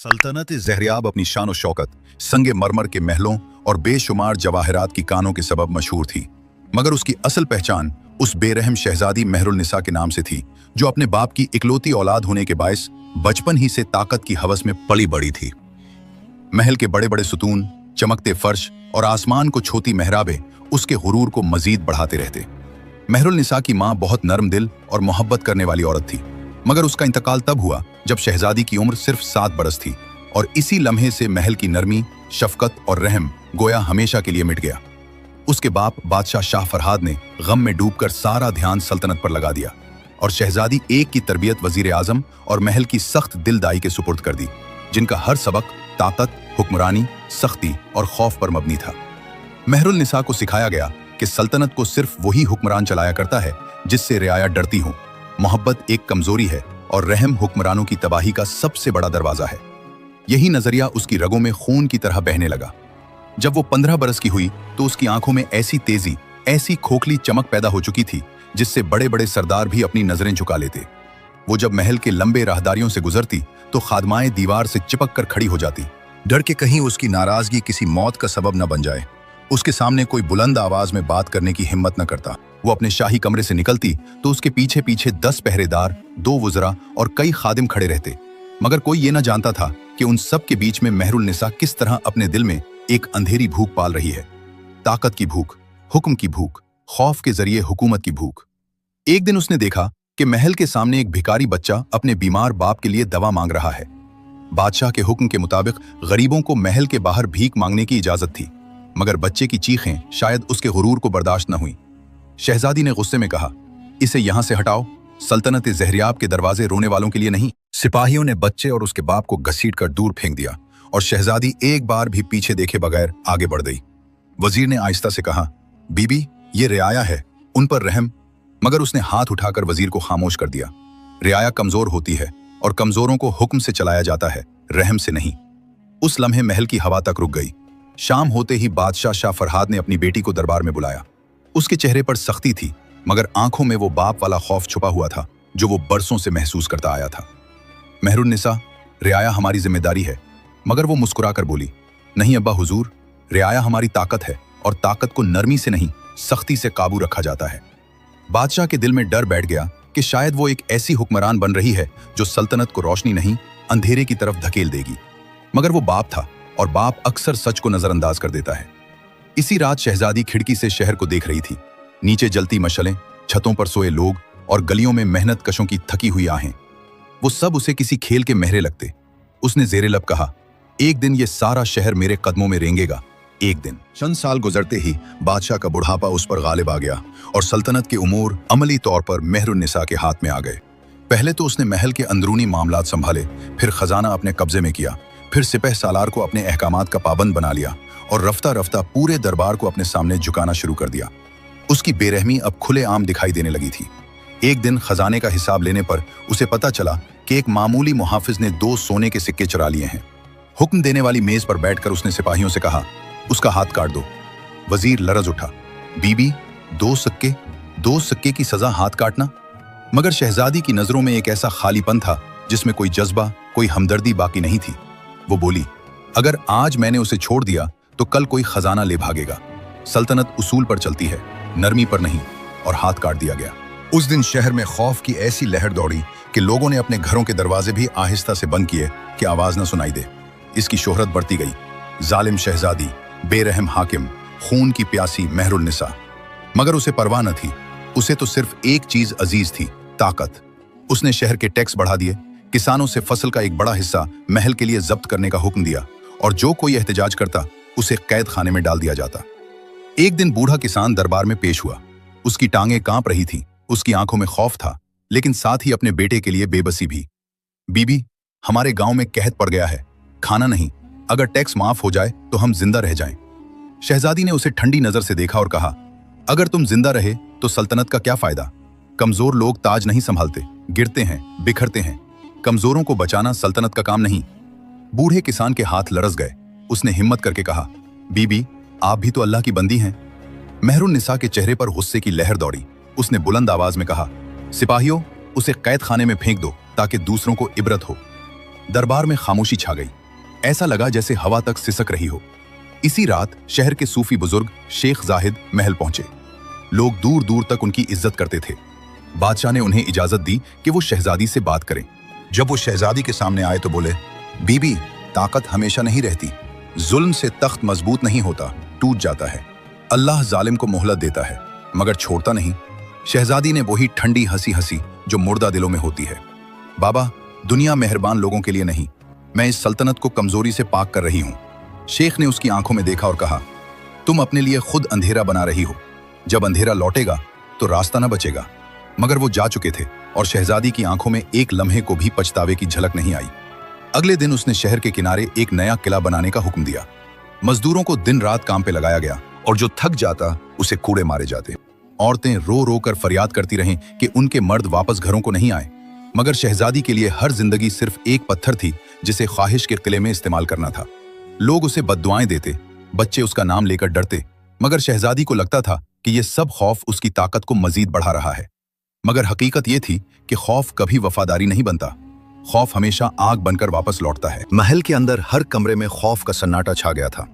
सल्तनत ज़हरियाब अपनी शान और शौकत, संगे मरमर के महलों और बेशुमार जवाहरात की कानों के सबब मशहूर थी, मगर उसकी असल पहचान उस बेरहम शहजादी मेहरुन्निसा के नाम से थी, जो अपने बाप की इकलौती औलाद होने के बायस बचपन ही से ताकत की हवस में पली बड़ी थी। महल के बड़े बड़े सुतून, चमकते फर्श और आसमान को छोती मेहराबें उसके गुरूर को मजीद बढ़ाते रहते। मेहरुन्निसा की माँ बहुत नरम दिल और मोहब्बत करने वाली औरत थी, मगर उसका इंतकाल तब हुआ जब शहजादी की उम्र सिर्फ 7 बरस थी, और इसी लम्हे से महल की नरमी, शफकत और रहम गोया हमेशा के लिए मिट गया। उसके बाप बादशाह शाह फरहाद ने गम में डूबकर सारा ध्यान सल्तनत पर लगा दिया और शहजादी एक की तरबियत वजीर आजम और महल की सख्त दिलदाई के सुपुर्द कर दी, जिनका हर सबक ताकत, हुक्मरानी, सख्ती और खौफ पर मबनी था। मेहरुन्निसा को सिखाया गया कि सल्तनत को सिर्फ वही हुक्मरान चलाया करता है जिससे रियाया डरती हो। मोहब्बत एक कमजोरी है और रहम हुक्मरानों की तबाही का सबसे बड़ा दरवाजा है। यही नजरिया उसकी रगों में खून की तरह बहने लगा। जब वो 15 बरस की हुई तो उसकी आंखों में ऐसी तेजी, ऐसी खोखली चमक पैदा हो चुकी थी जिससे बड़े बड़े सरदार भी अपनी नजरें झुका लेते। वो जब महल के लंबे राहदारियों से गुजरती तो खादमाएं दीवार से चिपक कर खड़ी हो जाती, डर के कहीं उसकी नाराजगी किसी मौत का सबब न बन जाए। उसके सामने कोई बुलंद आवाज में बात करने की हिम्मत न करता। वो अपने शाही कमरे से निकलती तो उसके पीछे पीछे 10 पहरेदार, 2 वुज़रा और कई खादिम खड़े रहते, मगर कोई ये न जानता था कि उन सब के बीच में मेहरुन्निसा किस तरह अपने दिल में एक अंधेरी भूख पाल रही है। ताकत की भूख, हुक्म की भूख, खौफ के जरिए हुकूमत की भूख। एक दिन उसने देखा कि महल के सामने एक भिखारी बच्चा अपने बीमार बाप के लिए दवा मांग रहा है। बादशाह के हुक्म के मुताबिक गरीबों को महल के बाहर भीख मांगने की इजाजत थी, मगर बच्चे की चीखें शायद उसके गुरूर को बर्दाश्त न हुई। शहजादी ने गुस्से में कहा, इसे यहां से हटाओ, सल्तनत ज़हरियाब के दरवाजे रोने वालों के लिए नहीं। सिपाहियों ने बच्चे और उसके बाप को घसीट कर दूर फेंक दिया और शहजादी एक बार भी पीछे देखे बगैर आगे बढ़ गई। वजीर ने आहिस्ता से कहा, बीबी, ये रियाया है, उन पर रहम। मगर उसने हाथ उठाकर वजीर को खामोश कर दिया। रियाया कमजोर होती है और कमजोरों को हुक्म से चलाया जाता है, रहम से नहीं। उस लम्हे महल की हवा तक रुक गई। शाम होते ही बादशाह शाह फरहाद ने अपनी बेटी को दरबार में बुलाया। उसके चेहरे पर सख्ती थी, मगर आंखों में वो बाप वाला खौफ छुपा हुआ था जो वो बरसों से महसूस करता आया था। मेहरुन्निसा, रियाया हमारी जिम्मेदारी है। मगर वो मुस्कुराकर बोली, नहीं अब्बा हुजूर, रियाया हमारी ताकत है और ताकत को नरमी से नहीं, सख्ती से काबू रखा जाता है। बादशाह के दिल में डर बैठ गया कि शायद वो एक ऐसी हुक्मरान बन रही है जो सल्तनत को रोशनी नहीं, अंधेरे की तरफ धकेल देगी। मगर वो बाप था और बाप अक्सर सच को नजरअंदाज कर देता है। इसी रात शहजादी खिड़की से शहर को देख रही थी। नीचे जलती मशलें, छतों पर सोए लोग और गलियों में मेहनत कशों की थकी हुई आहें, वो सब उसे किसी खेल के महरे लगते। उसने ज़ेरे लब कहा, एक दिन ये सारा शहर मेरे कदमों में रेंगेगा, एक दिन। चंद साल गुजरते ही बादशाह का बुढ़ापा उस पर गालिब आ गया और सल्तनत के उमूर अमली तौर पर मेहरुन्निसा के हाथ में आ गए। पहले तो उसने महल के अंदरूनी मामलात संभाले, फिर खजाना अपने कब्जे में किया, फिर सिपह सालार को अपने अहकामात का पाबंद बना लिया और रफ्ता रफ्ता पूरे दरबार को अपने सामने झुकाना शुरू कर दिया। उसकी बेरहमी अब खुलेआम दिखाई देने लगी थी। एक दिन खजाने का हिसाब लेने पर उसे पता चला कि एक मामूली मुहाफिज ने 2 सोने के सिक्के चुरा लिए हैं। हुक्म देने वाली मेज पर बैठकर उसने सिपाहियों से कहा, उसका हाथ काट दो। वजीर लरज उठा, बीबी, 2 सिक्के की सजा हाथ काटना? मगर शहजादी की नजरों में एक ऐसा खालीपन था जिसमें कोई जज्बा, कोई हमदर्दी बाकी नहीं थी। वो बोली, अगर आज मैंने उसे छोड़ दिया तो कल कोई खजाना ले भागेगा। सल्तनत उसूल पर चलती है, नरमी पर नहीं। और हाथ काट दिया गया। उस दिन शहर में खौफ की ऐसी लहर दौड़ी कि लोगों ने अपने घरों के दरवाजे भी आहिस्ता से बंद किए कि आवाज न सुनाई दे। इसकी शोहरत बढ़ती गई। जालिम शहजादी, बेरहम हाकिम, खून की प्यासी मेहरुन्निसा। मगर उसे परवाह न थी। उसे तो सिर्फ एक चीज अजीज थी, ताकत। उसने शहर के टैक्स बढ़ा दिए, किसानों से फसल का एक बड़ा हिस्सा महल के लिए जब्त करने का हुक्म दिया और जो कोई एहतजाज करता उसे कैद खाने में डाल दिया जाता। एक दिन बूढ़ा किसान दरबार में पेश हुआ। उसकी टांगें कांप रही थीं, उसकी आंखों में खौफ था, लेकिन साथ ही अपने बेटे के लिए बेबसी भी। बीबी, हमारे गांव में कहत पड़ गया है, खाना नहीं, अगर टैक्स माफ हो जाए तो हम जिंदा रह जाएं। शहजादी ने उसे ठंडी नजर से देखा और कहा, अगर तुम जिंदा रहे तो सल्तनत का क्या फायदा? कमजोर लोग ताज नहीं संभालते, गिरते हैं, बिखरते हैं। कमजोरों को बचाना सल्तनत का काम नहीं। बूढ़े किसान के हाथ लरस गए। उसने हिम्मत करके कहा, बीबी, आप भी तो अल्लाह की बंदी हैं। मेहरुन्निसा के चेहरे पर गुस्से की लहर दौड़ी। उसने बुलंद आवाज में कहा, सिपाहियों, उसे कैद खाने में फेंक दो ताकि दूसरों को इबरत हो। दरबार में खामोशी छा गई। ऐसा लगा जैसे हवा तक सिसक रही हो। इसी रात शहर के सूफी बुजुर्ग शेख जाहिद महल पहुंचे। लोग दूर दूर तक उनकी इज्जत करते थे। बादशाह ने उन्हें इजाजत दी कि वो शहजादी से बात करें। जब वो शहजादी के सामने आए तो बोले, बीबी, ताकत हमेशा नहीं रहती, जुल्म से तख्त मजबूत नहीं होता, टूट जाता है। अल्लाह जालिम को मोहलत देता है मगर छोड़ता नहीं। शहजादी ने वही ठंडी हंसी हंसी जो मुर्दा दिलों में होती है। बाबा, दुनिया मेहरबान लोगों के लिए नहीं, मैं इस सल्तनत को कमजोरी से पाक कर रही हूँ। शेख ने उसकी आंखों में देखा और कहा, तुम अपने लिए खुद अंधेरा बना रही हो, जब अंधेरा लौटेगा तो रास्ता न बचेगा। मगर वो जा चुके थे और शहजादी की आंखों में एक लम्हे को भी पछतावे की झलक नहीं आई। अगले दिन उसने शहर के किनारे एक नया किला बनाने का हुक्म दिया। मजदूरों को दिन रात काम पे लगाया गया और जो थक जाता उसे कूड़े मारे जाते। औरतें रो रो कर फरियाद करती रहीं कि उनके मर्द वापस घरों को नहीं आए। मगर शहजादी के लिए हर जिंदगी सिर्फ एक पत्थर थी जिसे ख्वाहिश के किले में इस्तेमाल करना था। लोग उसे बद्दुआएं देते, बच्चे उसका नाम लेकर डरते, मगर शहजादी को लगता था कि ये सब खौफ उसकी ताकत को मजीद बढ़ा रहा है। मगर हकीकत ये थी कि खौफ कभी वफादारी नहीं बनता, खौफ हमेशा आग बनकर वापस लौटता है। महल के अंदर हर कमरे में खौफ का सन्नाटा छा गया था।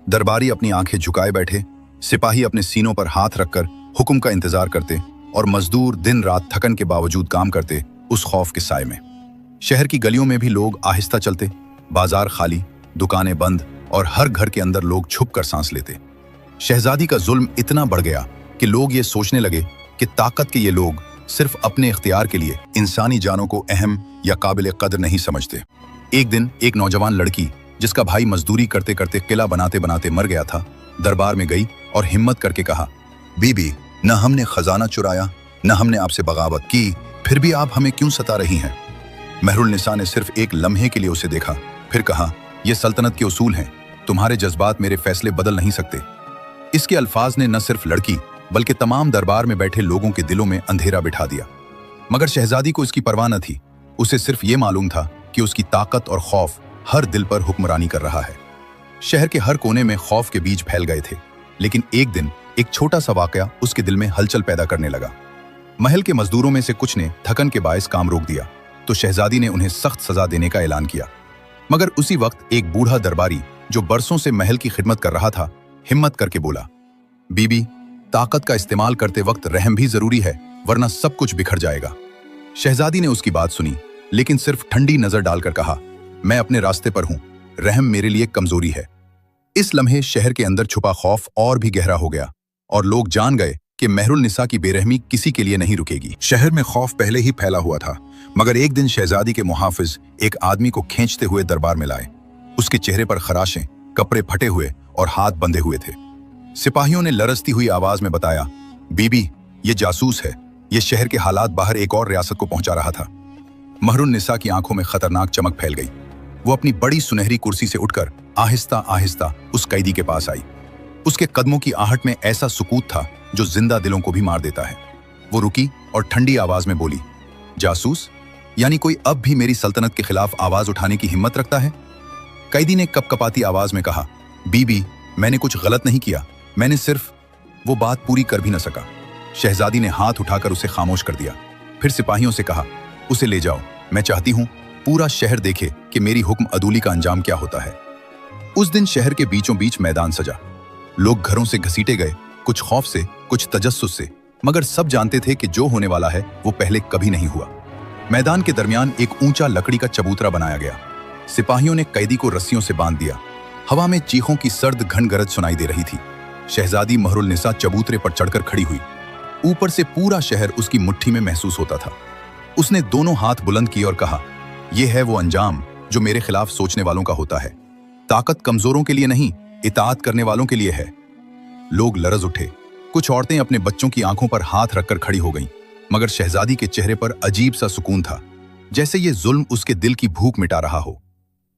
दरबारी अपनी आंखें झुकाए बैठे, सिपाही अपने सीनों पर हाथ रखकर हुक्म का इंतजार करते और मजदूर दिन रात थकन के बावजूद काम करते उस खौफ के साए में। शहर की गलियों में भी लोग आहिस्ता चलते, बाजार खाली, दुकानें बंद और हर घर के अंदर लोग छुप कर सांस लेते। शहजादी का जुल्म इतना बढ़ गया कि लोग ये सोचने लगे कि ताकत के ये लोग सिर्फ अपने इख्तियार के लिए इंसानी जानों को अहम या काबिल कदर नहीं समझते। एक दिन एक नौजवान लड़की जिसका भाई मजदूरी करते करते किला बनाते बनाते मर गया था, दरबार में गई और हिम्मत करके कहा, बीबी, न हमने खजाना चुराया, न हमने आपसे बगावत की, फिर भी आप हमें क्यों सता रही हैं? महरुल निसा ने सिर्फ एक लम्हे के लिए उसे देखा, फिर कहा, यह सल्तनत के उसूल हैं, तुम्हारे जज्बात मेरे फैसले बदल नहीं सकते। इसके अल्फाज ने न सिर्फ लड़की बल्कि तमाम दरबार में बैठे लोगों के दिलों में अंधेरा बिठा दिया। मगर शहजादी को इसकी परवाह न थी। उसे सिर्फ ये मालूम था कि उसकी ताकत और खौफ हर दिल पर हुक्मरानी कर रहा है। शहर के हर कोने में खौफ के बीज फैल गए थे, लेकिन एक दिन एक छोटा सा वाकया उसके दिल में हलचल पैदा करने लगा। महल के मजदूरों में से कुछ ने थकन के बायस काम रोक दिया तो शहजादी ने उन्हें सख्त सजा देने का ऐलान किया। मगर उसी वक्त एक बूढ़ा दरबारी जो बरसों से महल की खिदमत कर रहा था, हिम्मत करके बोला, बीबी, ताकत का इस्तेमाल करते वक्त रहम भी जरूरी है, वरना सब कुछ बिखर जाएगा। शहजादी ने उसकी बात सुनी, लेकिन सिर्फ ठंडी नजर डालकर कहा, मैं अपने रास्ते पर हूं, रहम मेरे लिए कमजोरी है। इस लम्हे शहर के अंदर छुपा खौफ और भी गहरा हो गया और लोग जान गए कि महरुल निसा की बेरहमी किसी के लिए नहीं रुकेगी। शहर में खौफ पहले ही फैला हुआ था, मगर एक दिन शहजादी के मुहाफिज एक आदमी को खींचते हुए दरबार में लाए। उसके चेहरे पर खराशें, कपड़े फटे हुए और हाथ बंधे हुए थे। सिपाहियों ने लरजती हुई आवाज में बताया, बीबी, ये जासूस है, ये शहर के हालात बाहर एक और रियासत को पहुंचा रहा था। महरुल निसा की आंखों में खतरनाक चमक फैल गई। वो अपनी बड़ी सुनहरी कुर्सी से उठकर आहिस्ता आहिस्ता उस कैदी के पास आई। उसके कदमों की आहट में ऐसा सुकूत था जो जिंदा दिलों को भी मार देता है। वो रुकी और ठंडी आवाज में बोली, जासूस, यानी कोई अब भी मेरी सल्तनत के खिलाफ आवाज उठाने की हिम्मत रखता है? कैदी ने कपकपाती आवाज में कहा, बीबी, मैंने कुछ गलत नहीं किया, मैंने सिर्फ। वो बात पूरी कर भी न सका। शहजादी ने हाथ उठाकर उसे खामोश कर दिया। फिर सिपाहियों से कहा, उसे ले जाओ, मैं चाहती हूं पूरा शहर देखे कि मेरी हुक्म अदूली का अंजाम क्या होता है। उस दिन शहर के बीचों बीच मैदान सजा। लोग घरों से घसीटे गए, कुछ खौफ से, कुछ तजस्सुस से, मगर सब जानते थे कि जो होने वाला है वो पहले कभी नहीं हुआ। मैदान के दरमियान एक ऊंचा लकड़ी का चबूतरा बनाया गया। सिपाहियों ने कैदी को रस्सियों से बांध दिया। हवा में चीखों की सर्द घन गरज सुनाई दे रही थी। शहजादी महरुल निसा चबूतरे पर चढ़कर खड़ी हुई। ऊपर से पूरा शहर उसकी मुट्ठी में महसूस होता था। उसने दोनों हाथ बुलंद किए और कहा, यह है वो अंजाम जो मेरे खिलाफ सोचने वालों का होता है। ताकत कमजोरों के लिए नहीं, इताअत करने वालों के लिए है। लोग लरज उठे। कुछ औरतें अपने बच्चों की आंखों पर हाथ रखकर खड़ी हो गईं, मगर शहजादी के चेहरे पर अजीब सा सुकून था, जैसे ये जुल्म उसके दिल की भूख मिटा रहा हो।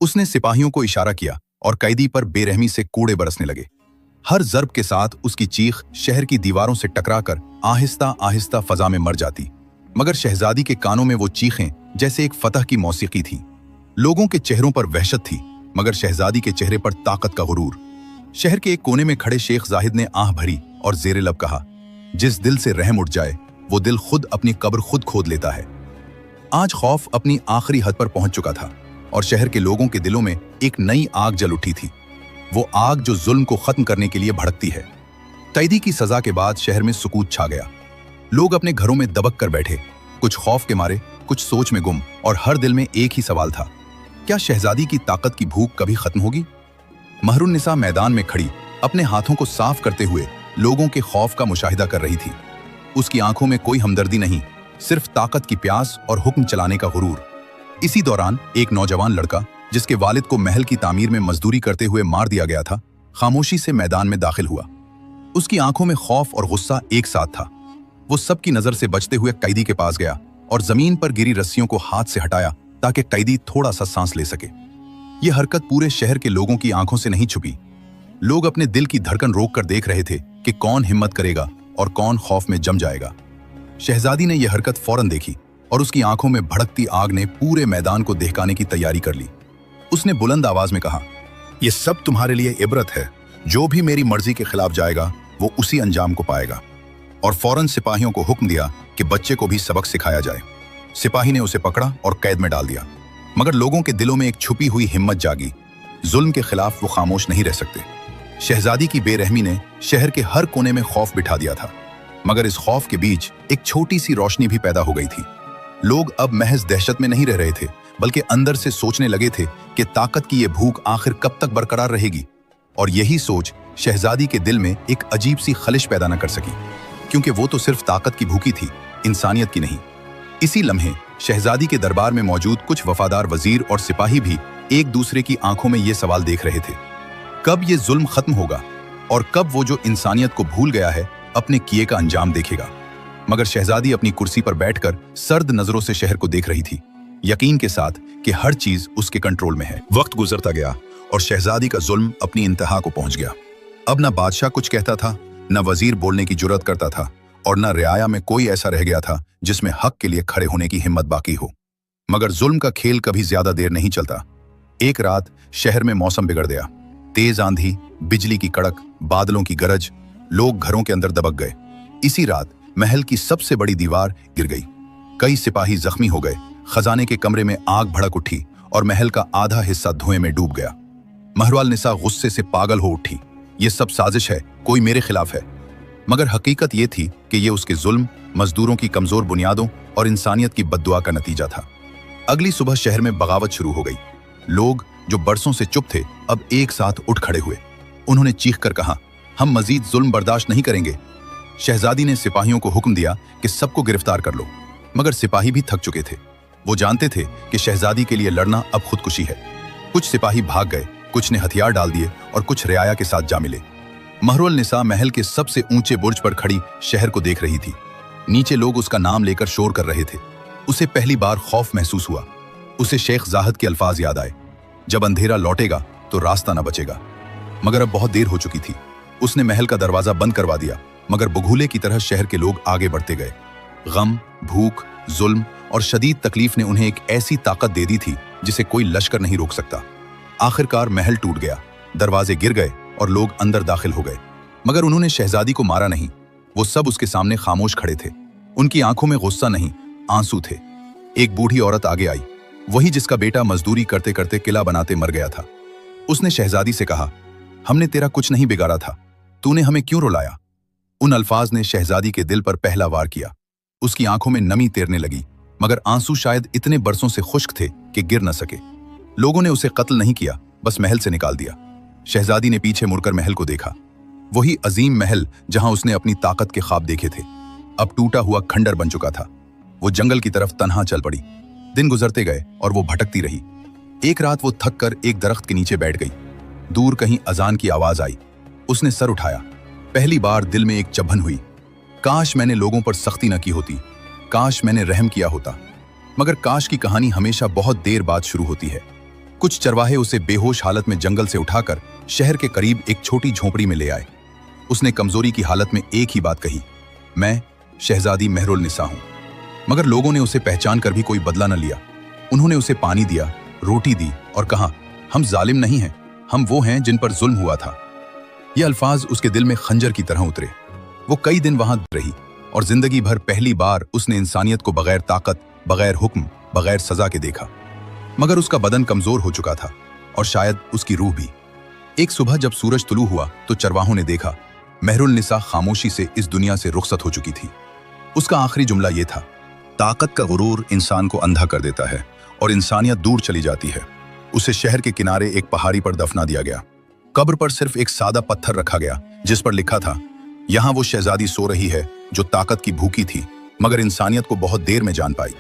उसने सिपाहियों को इशारा किया और कैदी पर बेरहमी से कूड़े बरसने लगे। हर ज़र्ब के साथ उसकी चीख शहर की दीवारों से टकराकर आहिस्ता आहिस्ता फजा में मर जाती। मगर शहजादी के कानों में वो चीखें जैसे एक फतह की मौसीकी थी। लोगों के चेहरों पर वहशत थी, मगर शहजादी के चेहरे पर ताकत का गुरूर। शहर के एक कोने में खड़े शेख जाहिद ने आह भरी और जेरे लब कहा, जिस दिल से रहम उठ जाए वो दिल खुद अपनी कब्र खुद खोद लेता है। आज खौफ अपनी आखिरी हद पर पहुंच चुका था। और शहर के लोगों के दिलों में एक नई आग जल उठी थी। वो आग जो जुल्म को खत्म करने के लिए भड़कती है। कैदी की सजा के बाद शहर में सुकूत छा गया। लोग अपने घरों में दबक कर बैठे, कुछ खौफ के मारे, कुछ सोच में गुम, और हर दिल में एक ही सवाल था, क्या शहजादी की ताकत की भूख कभी खत्म होगी? महरुन्निसा मैदान में खड़ी अपने हाथों को साफ करते हुए लोगों के खौफ का मुशाहिदा कर रही थी। उसकी आंखों में कोई हमदर्दी नहीं, सिर्फ ताकत की प्यास और हुक्म चलाने का गुरूर। इसी दौरान एक नौजवान लड़का, जिसके वालिद को महल की तामीर में मजदूरी करते हुए मार दिया गया था, खामोशी से मैदान में दाखिल हुआ। उसकी आंखों में खौफ और गुस्सा एक साथ था। वो सबकी नजर से बचते हुए कैदी के पास गया और जमीन पर गिरी रस्सियों को हाथ से हटाया ताकि कैदी थोड़ा सा सांस ले सके। यह हरकत पूरे शहर के लोगों की आंखों से नहीं छुपी। लोग अपने दिल की धड़कन रोक कर देख रहे थे कि कौन हिम्मत करेगा और कौन खौफ में जम जाएगा। शहजादी ने यह हरकत फौरन देखी और उसकी आंखों में भड़कती आग ने पूरे मैदान को दहकाने की तैयारी कर ली। उसने बुलंद आवाज में कहा, यह सब तुम्हारे लिए इबरत है। जो भी मेरी मर्जी के खिलाफ जाएगा वो उसी अंजाम को पाएगा। और फौरन सिपाहियों को हुक्म दिया कि बच्चे को भी सबक सिखाया जाए। सिपाही ने उसे पकड़ा और कैद में डाल दिया। मगर लोगों के दिलों में एक छुपी हुई हिम्मत जागी। जुल्म के खिलाफ वो खामोश नहीं रह सकते। शहजादी की बेरहमी ने शहर के हर कोने में खौफ बिठा दिया था, मगर इस खौफ के बीच एक छोटी सी रोशनी भी पैदा हो गई थी। लोग अब महज दहशत में नहीं रह रहे थे, बल्कि अंदर से सोचने लगे थे कि ताकत की ये भूख आखिर कब तक बरकरार रहेगी। और यही सोच शहजादी के दिल में एक अजीब सी खलिश पैदा न कर सकी, क्योंकि वो तो सिर्फ ताकत की भूखी थी, इंसानियत की नहीं। इसी लम्हे शहजादी के दरबार में मौजूद कुछ वफादार वजीर और सिपाही भी एक दूसरे की आंखों में ये सवाल देख रहे थे, कब ये जुल्म खत्म होगा और कब वो जो इंसानियत को भूल गया है अपने किए का अंजाम देखेगा। मगर शहजादी अपनी कुर्सी पर बैठकर सर्द नजरों से शहर को देख रही थी, यकीन के साथ कि हर चीज उसके कंट्रोल में है। वक्त गुजरता गया और शहजादी का जुल्म अपनी इंतहा को पहुंच गया। अब न बादशाह कुछ कहता था, न वजीर बोलने की जुर्रत करता था, और न रियाया में कोई ऐसा रह गया था जिसमें हक के लिए खड़े होने की हिम्मत बाकी हो। मगर जुल्म का खेल कभी ज्यादा देर नहीं चलता। एक रात शहर में मौसम बिगड़ गया। तेज आंधी, बिजली की कड़क, बादलों की गरज, लोग घरों के अंदर दबक गए। इसी रात महल की सबसे बड़ी दीवार गिर गई। कई सिपाही जख्मी हो गए। खजाने के कमरे में आग भड़क उठी और महल का आधा हिस्सा धुएं में डूब गया। महरुन्निसा गुस्से से पागल हो उठी। ये सब साजिश है, कोई मेरे खिलाफ है। मगर हकीकत ये थी कि ये उसके जुल्म, मजदूरों की कमजोर बुनियादों और इंसानियत की बद्दुआ का नतीजा था। अगली सुबह शहर में बगावत शुरू हो गई। लोग जो बरसों से चुप थे अब एक साथ उठ खड़े हुए। उन्होंने चीख कर कहा, हम मजीद जुल्म बर्दाश्त नहीं करेंगे। शहजादी ने सिपाहियों को हुक्म दिया कि सबको गिरफ्तार कर लो, मगर सिपाही भी थक चुके थे। वो जानते थे कि शहजादी के लिए लड़ना अब खुदकुशी है। कुछ सिपाही भाग गए, कुछ ने हथियार डाल दिए और कुछ रियाया के साथ जा मिले। महरुन्निसा महल के सबसे ऊंचे बुर्ज पर खड़ी शहर को देख रही थी। नीचे लोग उसका नाम लेकर शोर कर रहे थे। उसे पहली बार खौफ महसूस हुआ। उसे शेख जाहिद के अल्फाज याद आए, जब अंधेरा लौटेगा तो रास्ता न बचेगा। मगर अब बहुत देर हो चुकी थी। उसने महल का दरवाजा बंद करवा दिया, मगर बघूले की तरह शहर के लोग आगे बढ़ते गए। गम, भूख, जुल्म और शदीद तकलीफ ने उन्हें एक ऐसी ताकत दे दी थी जिसे कोई लश्कर नहीं रोक सकता। आखिरकार महल टूट गया, दरवाजे गिर गए और लोग अंदर दाखिल हो गए। मगर उन्होंने शहजादी को मारा नहीं। वो सब उसके सामने खामोश खड़े थे। उनकी आंखों में गुस्सा नहीं, आंसू थे। एक बूढ़ी औरत आगे आई, वही जिसका बेटा मजदूरी करते करते किला बनाते मर गया था। उसने शहजादी से कहा, हमने तेरा कुछ नहीं बिगाड़ा था, तूने हमें क्यों रुलाया? उन अल्फाज ने शहजादी के दिल पर पहला वार किया। उसकी आंखों में नमी तैरने लगी, मगर आंसू शायद इतने बरसों से खुश्क थे कि गिर न सके। लोगों ने उसे कत्ल नहीं किया, बस महल से निकाल दिया। शहजादी ने पीछे मुड़कर महल को देखा। वही अजीम महल जहां उसने अपनी ताकत के ख्वाब देखे थे, अब टूटा हुआ खंडर बन चुका था। वो जंगल की तरफ तन्हा चल पड़ी। दिन गुजरते गए और वो भटकती रही। एक रात वो थक कर एक दरख्त के नीचे बैठ गई। दूर कहीं अजान की आवाज आई। उसने सर उठाया। पहली बार दिल में एक चुभन हुई। काश मैंने लोगों पर सख्ती न की होती, काश मैंने रहम किया होता। मगर काश की कहानी हमेशा बहुत देर बाद शुरू होती है। कुछ चरवाहे उसे बेहोश हालत में जंगल से उठाकर शहर के करीब एक छोटी झोंपड़ी में ले आए। उसने कमजोरी की हालत में एक ही बात कही, मैं शहजादी महरुन्निसा हूं। मगर लोगों ने उसे पहचान कर भी कोई बदला न लिया। उन्होंने उसे पानी दिया, रोटी दी और कहा, हम जालिम नहीं हैं, हम वो हैं जिन पर जुल्म हुआ था। ये अल्फाज उसके दिल में खंजर की तरह उतरे। वो कई दिन वहां रही और जिंदगी भर पहली बार उसने इंसानियत को बगैर ताकत, बगैर हुक्म, बगैर सजा के देखा। मगर उसका बदन कमजोर हो चुका था और शायद उसकी रूह भी। एक सुबह जब सूरज तुलू हुआ तो चरवाहों ने देखा महरुल निसा खामोशी से इस दुनिया से रुखसत हो चुकी थी। उसका आखिरी जुमला ये था, ताकत का गुरूर इंसान को अंधा कर देता है और इंसानियत दूर चली जाती है। उसे शहर के किनारे एक पहाड़ी पर दफना दिया गया। कब्र पर सिर्फ एक सादा पत्थर रखा गया जिस पर लिखा था, यहाँ वो शहजादी सो रही है जो ताकत की भूखी थी मगर इंसानियत को बहुत देर में जान पाई।